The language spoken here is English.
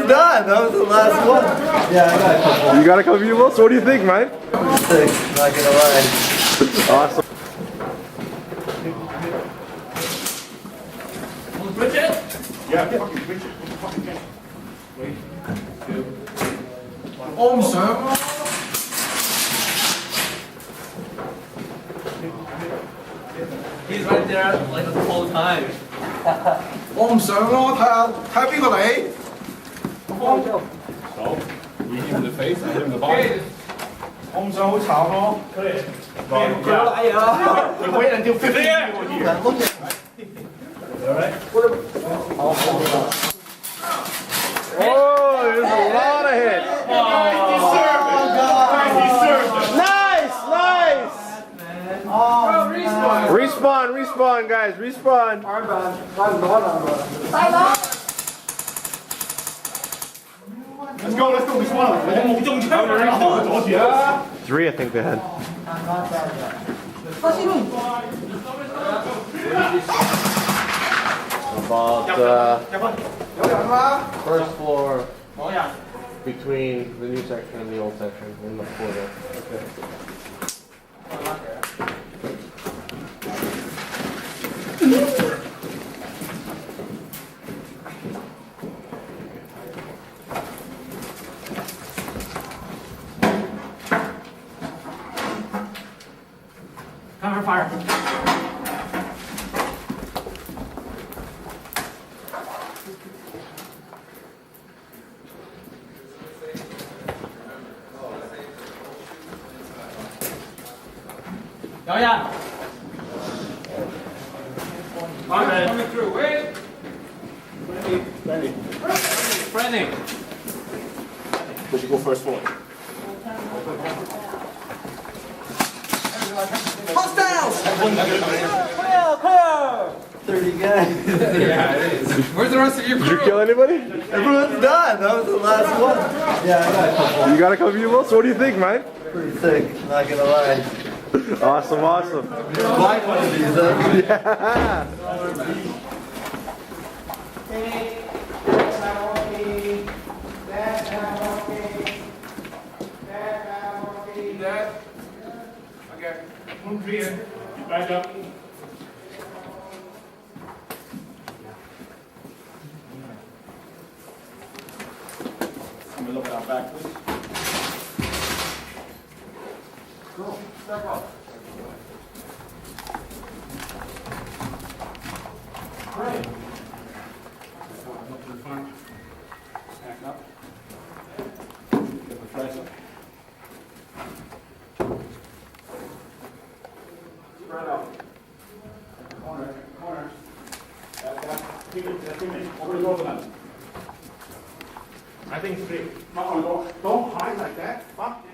done. That was the last one. Yeah, I got a couple. You got a couple people? So what do you think, man? Sick, not gonna lie. Awesome. Switch it? Yeah, fucking switch it. Fucking change. Wait. 我唔想啊！ He's right there like the whole time. 我唔想咯，睇下邊個嚟。 So, we hit him in the face, I hit him in the body. 我唔想好慘咯。Right,佢 yeah. 嚟啊！ We wait until 15 people here. Alright? Oh, there's a lot of hits. He served it. He served it. Nice, nice. Respawn, respawn, guys, respawn. Let's go, this one. 我冇中槍啊！你開咗住啊！ 3, I think they had. About first floor between the new section and the old section in the corridor. Cover fire. Yeah. Coming through. Wait. Friendly. Did you go first floor? Hostiles! 30 guys. Yeah, it is. Where's the rest of your Did you crew? kill anybody? Everyone's done. That was the last one. Yeah, I got a couple. You got a couple people? So what do you think, man? Pretty sick, not gonna lie. Awesome, awesome. Buy one of these, huh? Okay. Move here. Get back up. Let me look at our back, please. Go, step up. Right. Up to the front. Stack up. Get the tricep. Spread out. Corner, corner. That's 2 minutes. Over the overlap. I think 3. Don't hide like that. Fuck.